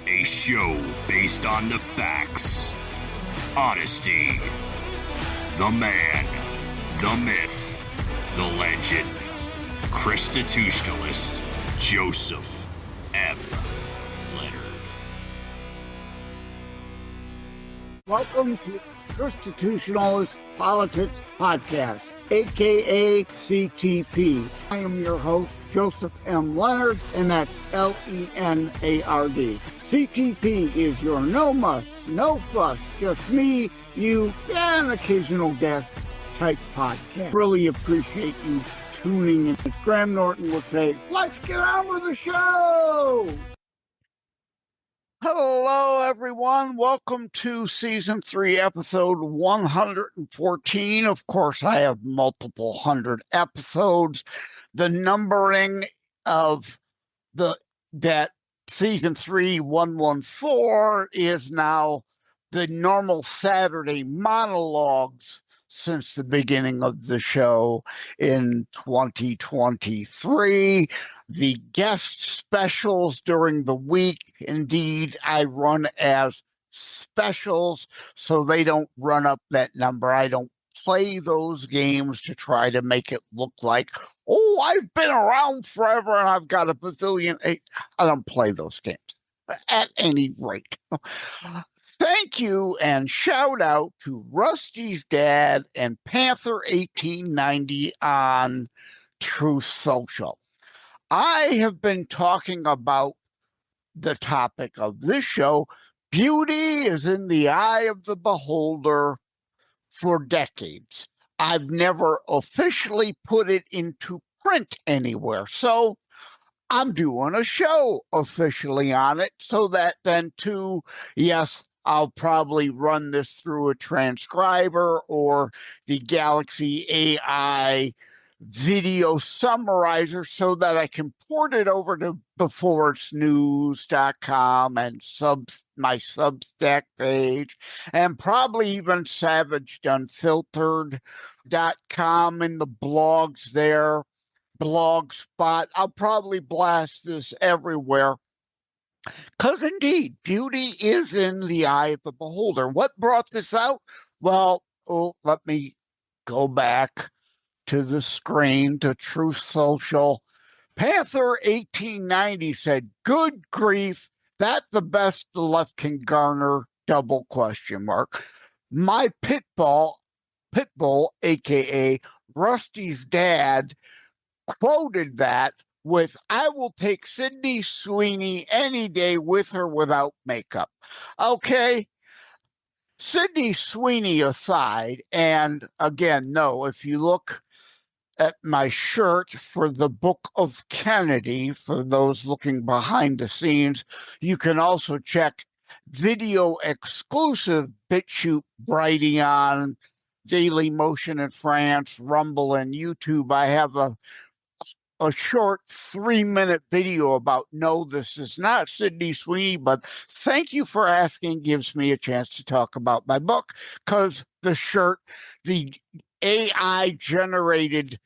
A show based on the facts, honesty, the man, the myth, the legend, Constitutionalist Joseph M. Leonard. Welcome to Constitutionalist Politics Podcast, aka CTP. I am your host, Joseph M. Leonard, and that's Leonard. CTP is your no muss, no fuss, just me, you, and occasional guest type podcast. Really appreciate you tuning in. As Graham Norton would say, let's get on with the show! Hello, everyone. Welcome to Season 3, Episode 114. Of course, I have multiple hundred episodes. The numbering of that Season 3, 114 is now the normal Saturday monologues since the beginning of the show in 2023. The guest specials during the week, indeed, I run as specials, so they don't run up that number. I don't play those games to try to make it look like, oh, I've been around forever and I've got a bazillion. I don't play those games at any rate. Thank you and shout out to Rusty's dad and Panther 1890 on Truth Social. I have been talking about the topic of this show. Beauty is in the eye of the beholder for decades. I've never officially put it into print anywhere. So I'm doing a show officially on it so that then too, yes, I'll probably run this through a transcriber or the Galaxy AI video summarizer so that I can port it over to beforeitsnews.com and my Substack page, and probably even savageunfiltered.com in the blogs there, Blogspot. I'll probably blast this everywhere. Because indeed, beauty is in the eye of the beholder. What brought this out? Well, let me go back to the screen, to Truth Social. Panther 1890 said, good grief, that the best the left can garner, ? My Pitbull, aka Rusty's dad, quoted that with, I will take Sidney Sweeney any day with or without makeup. Okay. Sidney Sweeney aside, and again, no, if you look at my shirt for the Book of Kennedy, for those looking behind the scenes, you can also check video exclusive BitChute, Brighteon, Daily Motion in France, Rumble, and YouTube. I have a short 3-minute video about, no, this is not Sidney Sweeney, but thank you for asking, gives me a chance to talk about my book, because the shirt, the AI-generated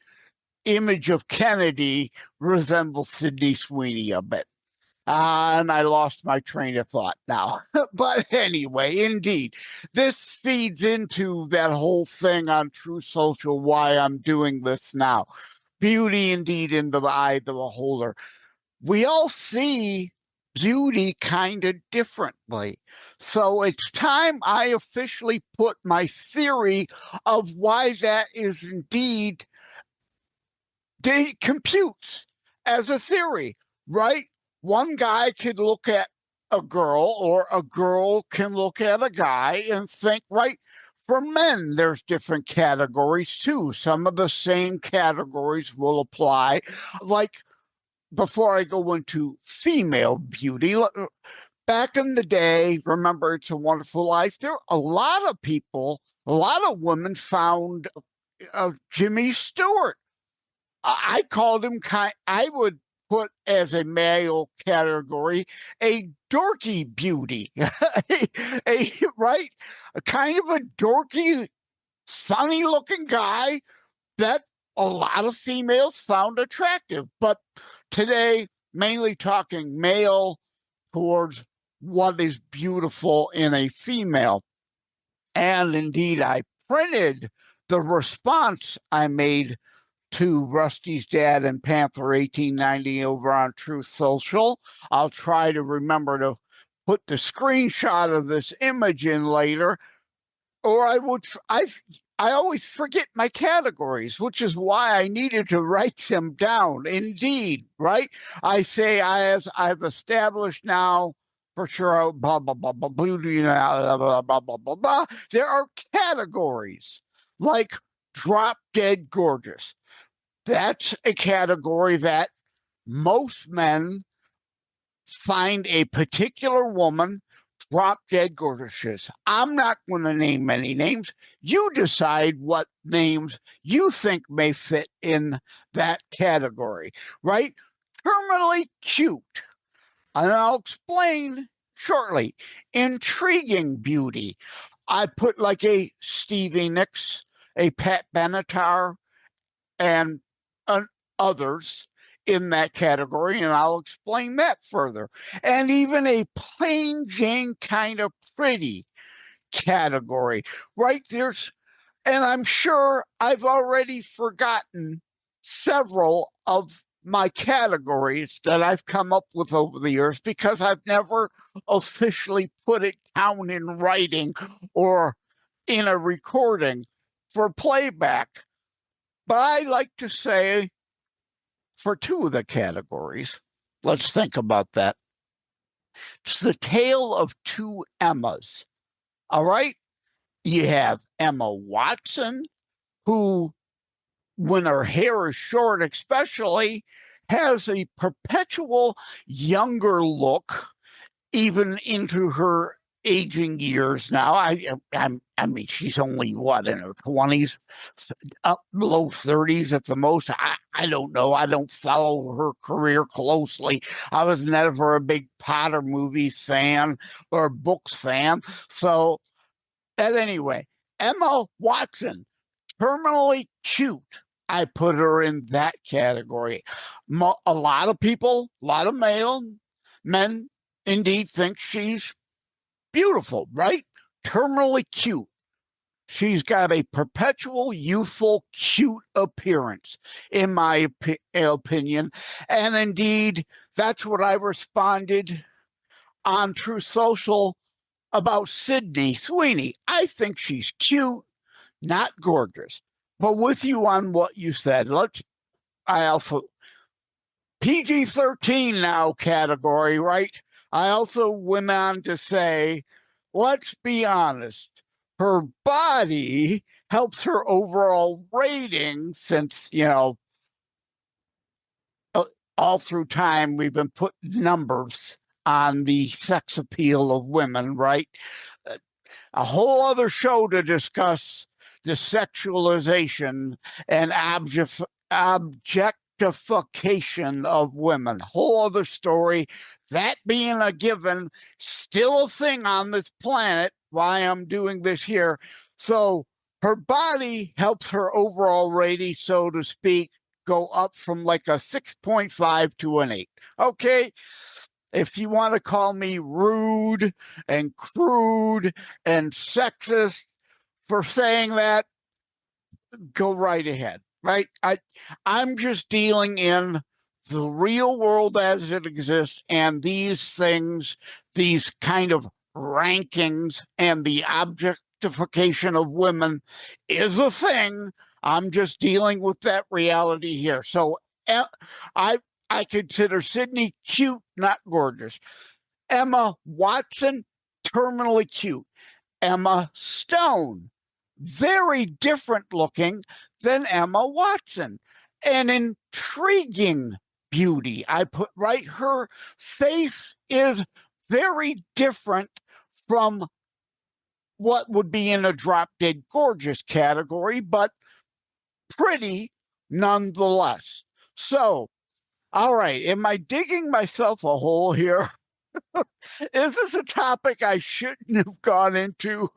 image of Kennedy resembles Sidney Sweeney a bit. And I lost my train of thought now. But anyway, indeed, this feeds into that whole thing on Truth Social, why I'm doing this now. Beauty indeed in the eye of the beholder. We all see beauty kind of differently. So it's time I officially put my theory of why that is indeed computes as a theory, right? One guy could look at a girl, or a girl can look at a guy and think, right? For men, there's different categories too. Some of the same categories will apply. Like, before I go into female beauty, back in the day, remember It's a Wonderful Life, there a lot of people, a lot of women found Jimmy Stewart. I called him I would put as a male category a dorky beauty, right? A kind of a dorky, funny looking guy that a lot of females found attractive. But today, mainly talking male towards what is beautiful in a female. And indeed, I printed the response I made to Rusty's dad and Panther 1890 over on Truth Social. I'll try to remember to put the screenshot of this image in later, or I always forget my categories, which is why I needed to write them down. Indeed, right? I say I've established now for sure, blah blah blah blah blah blah blah blah blah blah blah. There are categories like drop dead gorgeous. That's a category that most men find a particular woman drop dead gorgeous. I'm not going to name any names. You decide what names you think may fit in that category, right? Terminally cute. And I'll explain shortly. Intriguing beauty. I put like a Stevie Nicks, a Pat Benatar, and others in that category, and I'll explain that further. And even a plain Jane kind of pretty category, right? And I'm sure I've already forgotten several of my categories that I've come up with over the years because I've never officially put it down in writing or in a recording for playback. But I like to say for two of the categories, let's think about that. It's the tale of two Emmas. All right. You have Emma Watson, who, when her hair is short, especially, has a perpetual younger look, even into her aging years now. I mean, she's only what, in her 20s, up low 30s at the most. I don't know. I don't follow her career closely. I was never a big Potter movies fan or books fan. So, anyway, Emma Watson, terminally cute. I put her in that category. A lot of people, a lot of men, indeed think she's beautiful, right? Terminally cute. She's got a perpetual youthful, cute appearance, in my opinion. And indeed, that's what I responded on Truth Social about Sidney Sweeney. I think she's cute, not gorgeous. But with you on what you said, I also, PG-13 now category, right? I also went on to say, let's be honest, her body helps her overall rating since, all through time we've been putting numbers on the sex appeal of women, right? A whole other show to discuss the sexualization and objectification of women. Whole other story. That being a given, still a thing on this planet, why I'm doing this here. So her body helps her overall rating, so to speak, go up from like a 6.5 to an 8. Okay. If you want to call me rude and crude and sexist for saying that, go right ahead, right? I'm just dealing in the real world as it exists, and these things, these kind of rankings and the objectification of women is a thing. I'm just dealing with that reality here. So I consider Sidney cute, not gorgeous. Emma Watson, terminally cute. Emma Stone, very different looking than Emma Watson. An intriguing beauty. I put right, her face is very different from what would be in a drop dead gorgeous category, but pretty nonetheless. So, all right, am I digging myself a hole here? Is this a topic I shouldn't have gone into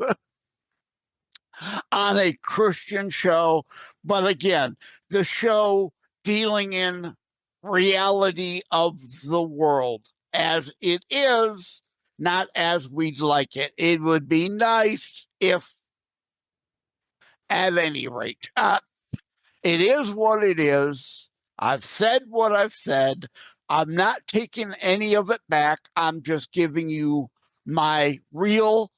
on a Christian show? But again, the show dealing in reality of the world as it is not as we'd like it. It would be nice if, at any rate, it is what it is. I've said what I've said. I'm not taking any of it back. I'm just giving you my real,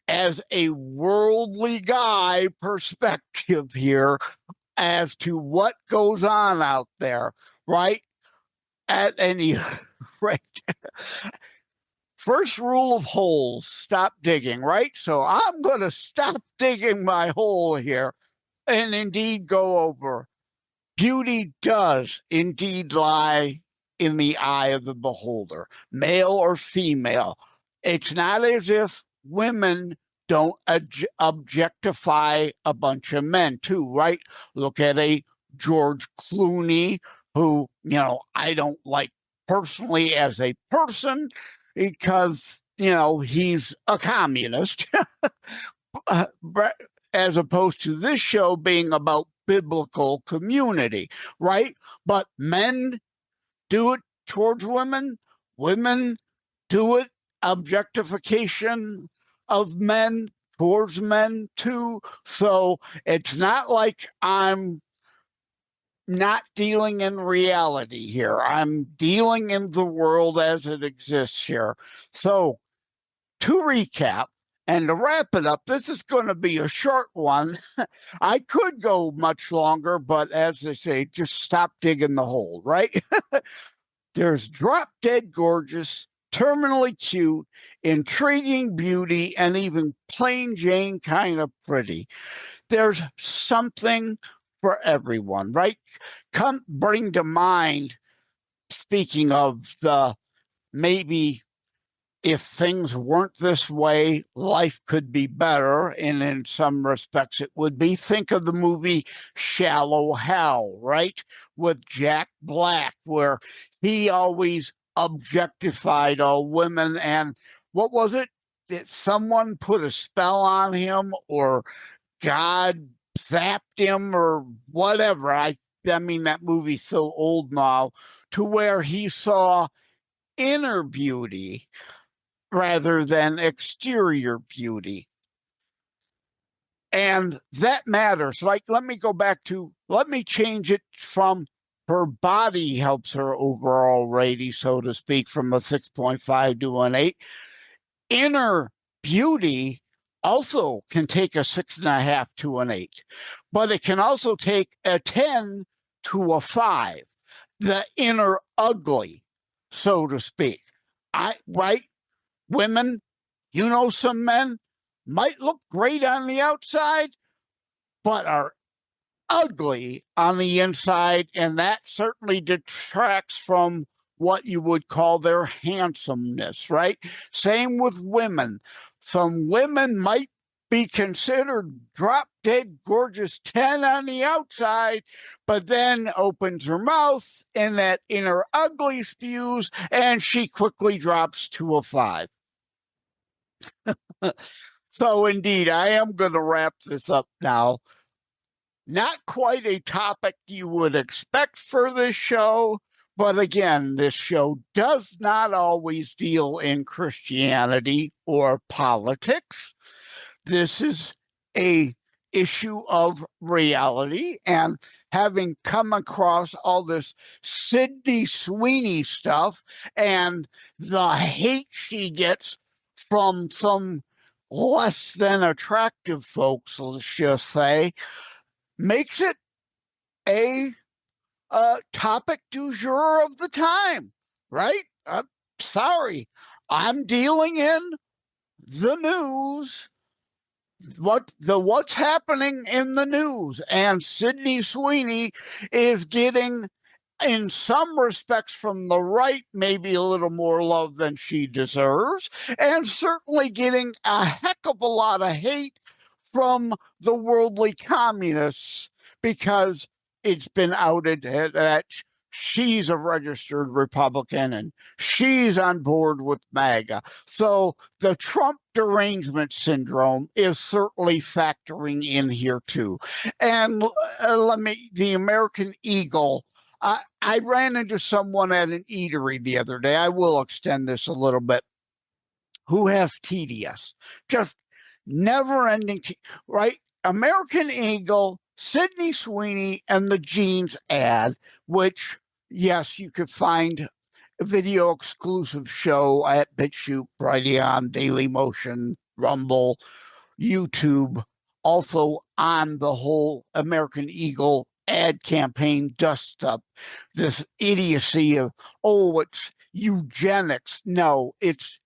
as a worldly guy, perspective here as to what goes on out there, right? At any rate, first rule of holes, stop digging, right? So I'm going to stop digging my hole here and indeed go over. Beauty does indeed lie in the eye of the beholder, male or female. It's not as if women don't objectify a bunch of men too, right? Look at a George Clooney, who, I don't like personally as a person because, he's a communist. As opposed to this show being about biblical community, right? But men do it towards women, women do it, objectification of men towards men too. So it's not like I'm not dealing in reality here. I'm dealing in the world as it exists here. So to recap, and to wrap it up, this is going to be a short one. I could go much longer, but as they say, just stop digging the hole, right? There's drop dead gorgeous, terminally cute, intriguing beauty, and even plain Jane kind of pretty. There's something for everyone, right? Come bring to mind, speaking of the maybe if things weren't this way, life could be better. And in some respects, it would be. Think of the movie Shallow Hal, right? With Jack Black, where he always objectified all women. And what was it? Did someone put a spell on him, or God zapped him, or whatever? I mean, that movie's so old now, to where he saw inner beauty rather than exterior beauty. And that matters. Like, let me change it from her body helps her overall rating, so to speak, from a 6.5 to an 8. Inner beauty also can take a 6.5 to an 8, but it can also take a 10 to a 5. The inner ugly, so to speak. Right? Women, some men might look great on the outside, but are ugly on the inside, and that certainly detracts from what you would call their handsomeness, right? Same with women. Some women might be considered drop dead gorgeous 10 on the outside, but then opens her mouth and that inner ugly spews, and she quickly drops to a 5. So indeed, I am going to wrap this up now. Not quite a topic you would expect for this show, but again, this show does not always deal in Christianity or politics. This is a issue of reality, and having come across all this Sidney Sweeney stuff and the hate she gets from some less than attractive folks, let's just say, makes it a topic du jour of the time, right? Sorry, I'm dealing in the news, what's happening in the news, and Sidney Sweeney is getting, in some respects from the right, maybe a little more love than she deserves, and certainly getting a heck of a lot of hate from the worldly communists, because it's been outed that she's a registered Republican and she's on board with MAGA. So the Trump derangement syndrome is certainly factoring in here too. And the American Eagle, I ran into someone at an eatery the other day. I will extend this a little bit. who has TDS. Just never ending, right? American Eagle, Sidney Sweeney, and the Jeans ad, which, yes, you could find a video exclusive show at BitChute, Brighteon, Daily Motion, Rumble, YouTube, also on the whole American Eagle ad campaign dust up this idiocy of, oh, it's eugenics. No, it's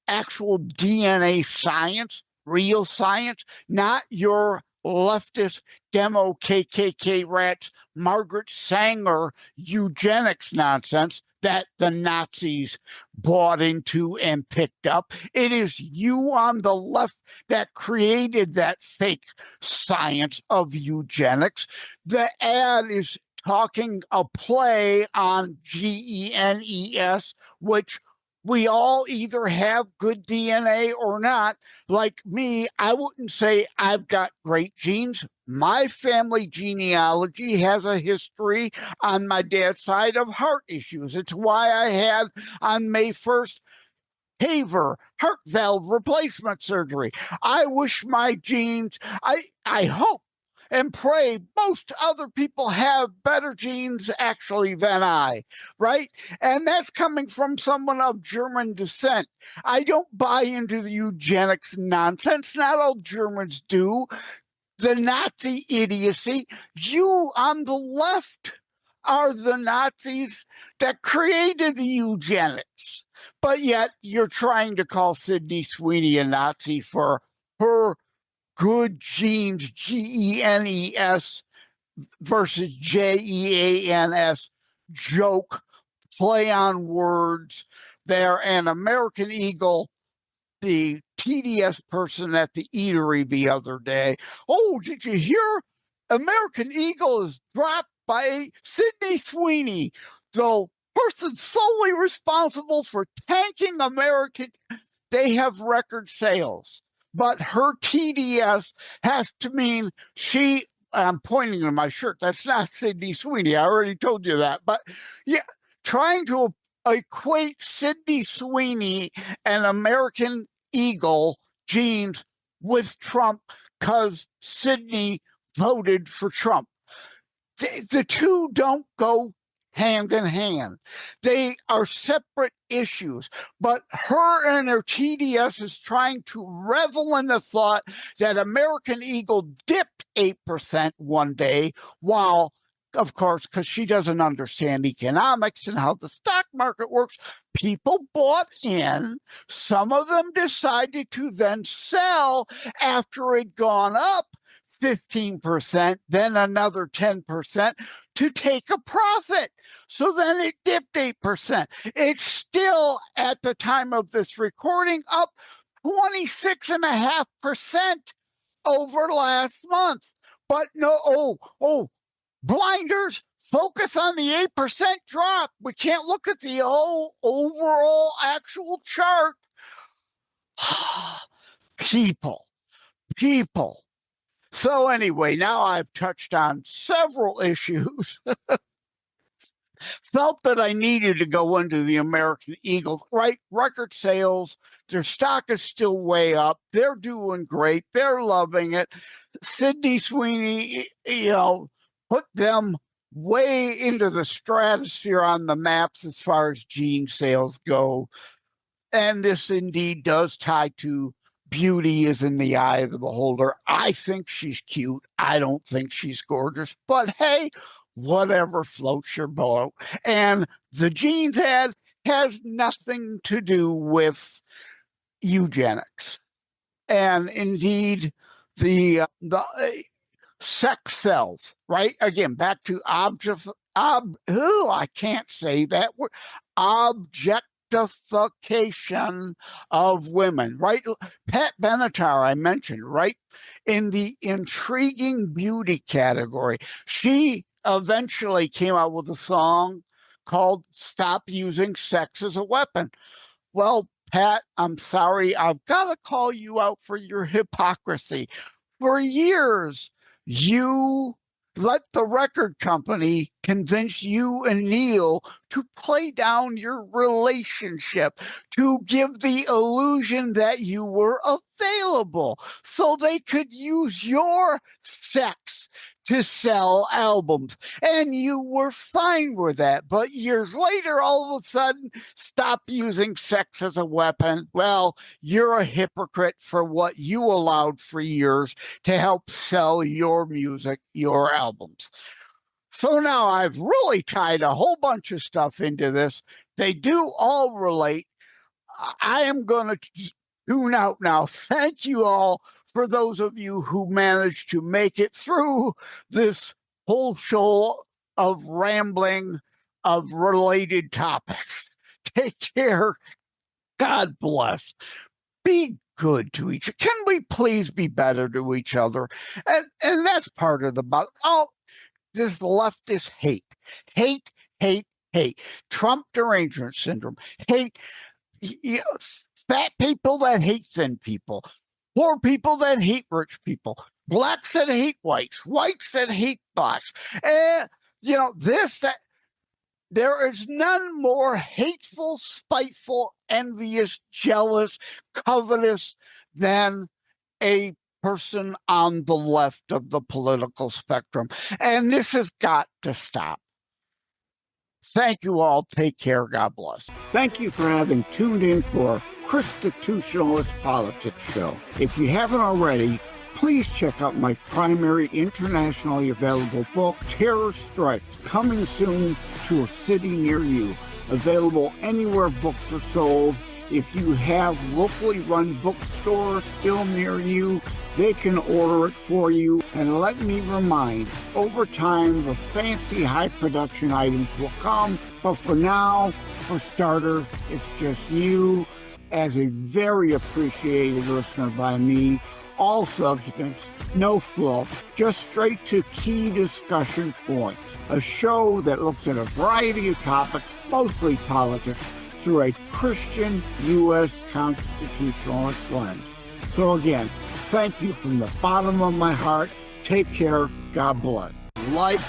actual DNA science, real science, not your leftist demo KKK rats, Margaret Sanger eugenics nonsense that the Nazis bought into and picked up. It is you on the left that created that fake science of eugenics. The ad is talking a play on GENES, which we all either have good DNA or not. Like me, I wouldn't say I've got great genes. My family genealogy has a history on my dad's side of heart issues. It's why I had on May 1st TAVR, heart valve replacement surgery. I wish my genes, I hope and pray most other people have better genes actually than I, right? And that's coming from someone of German descent. I don't buy into the eugenics nonsense. Not all Germans do. The Nazi idiocy. You on the left are the Nazis that created the eugenics. But yet you're trying to call Sidney Sweeney a Nazi for her good genes, GENES versus JEANS joke, play on words there. And American Eagle, the TDS person at the eatery the other day, oh, did you hear? American Eagle is dropped by Sidney Sweeney, the person solely responsible for tanking American. They have record sales, but her TDS has to mean she. I'm pointing to my shirt. That's not Sidney Sweeney. I already told you that. But yeah, trying to equate Sidney Sweeney and American Eagle genes with Trump because Sidney voted for Trump. The two don't go hand in hand. They are separate issues, but her and her TDS is trying to revel in the thought that American Eagle dipped 8% one day, while, of course, because she doesn't understand economics and how the stock market works, people bought in. Some of them decided to then sell after it had gone up 15%, then another 10% to take a profit. So then it dipped 8%. It's still, at the time of this recording, up 26.5% over last month. But no, blinders, focus on the 8% drop. We can't look at the whole overall actual chart. People. So anyway, now I've touched on several issues. Felt that I needed to go into the American Eagle, right? Record sales, their stock is still way up. They're doing great. They're loving it. Sidney Sweeney, put them way into the stratosphere on the maps as far as gene sales go. And this indeed does tie to beauty is in the eye of the beholder. I think she's cute. I don't think she's gorgeous. But hey, whatever floats your boat. And the genes ad has nothing to do with eugenics. And indeed, the sex cells, right? Again, back to I can't say that word. Objectification of women, right? Pat Benatar, I mentioned, right? In the intriguing beauty category, she eventually came out with a song called Stop Using Sex as a Weapon. Well, Pat, I'm sorry. I've got to call you out for your hypocrisy. For years, you, Let the record company convince you and Neil to play down your relationship, to give the illusion that you were available so they could use your sex to sell albums. And you were fine with that. But years later, all of a sudden, stop using sex as a weapon. Well, you're a hypocrite for what you allowed for years to help sell your music, your albums. So now I've really tied a whole bunch of stuff into this. They do all relate. I am going to tune out now. Thank you all for those of you who managed to make it through this whole show of rambling of related topics. Take care. God bless. Be good to each other. Can we please be better to each other? And that's part of this leftist hate. Trump derangement syndrome. Hate, fat people that hate thin people. Poor people that hate rich people. Blacks that hate whites. Whites that hate blacks. There is none more hateful, spiteful, envious, jealous, covetous than a person on the left of the political spectrum. And this has got to stop. Thank you all. Take care. God bless. Thank you for having tuned in for Constitutionalist Politics Show. If you haven't already, please check out my primary internationally available book, Terror Strikes, coming soon to a city near you. Available anywhere books are sold. If you have locally run bookstores still near you, they can order it for you. And let me remind, over time, the fancy high production items will come. But for now, for starters, it's just you as a very appreciated listener by me. All substance, no fluff, just straight to key discussion points. A show that looks at a variety of topics, mostly politics, through a Christian U.S. constitutionalist lens. So again, thank you from the bottom of my heart. Take care. God bless. Like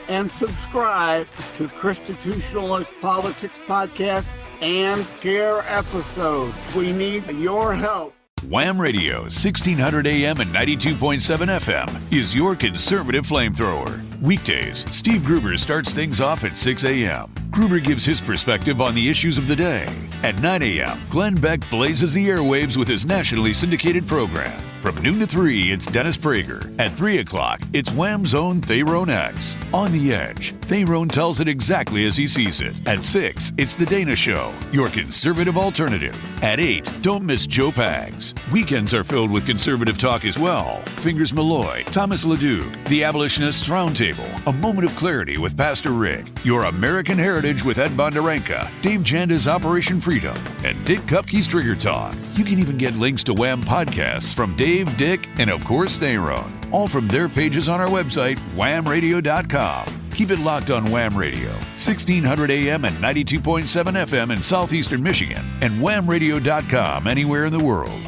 and subscribe to Constitutionalist Politics Podcast and share episodes. We need your help. Wham Radio, 1600 AM and 92.7 FM is your conservative flamethrower. Weekdays, Steve Gruber starts things off at 6 a.m. Gruber gives his perspective on the issues of the day. At 9 a.m., Glenn Beck blazes the airwaves with his nationally syndicated program. From noon to 3, it's Dennis Prager. At 3 o'clock, it's Wham's own Thayrone X. On the Edge, Thayrone tells it exactly as he sees it. At 6, it's The Dana Show, your conservative alternative. At 8, don't miss Joe Pags. Weekends are filled with conservative talk as well. Fingers Malloy, Thomas LeDuc, The Abolitionists Roundtable, A Moment of Clarity with Pastor Rick, Your American Heritage with Ed Bondarenka, Dave Janda's Operation Freedom, and Dick Kupke's Trigger Talk. You can even get links to Wham podcasts from Dave, Dick, and of course Thayrone, all from their pages on our website, whamradio.com. Keep it locked on Wham Radio, 1600 AM and 92.7 FM in southeastern Michigan, and whamradio.com anywhere in the world.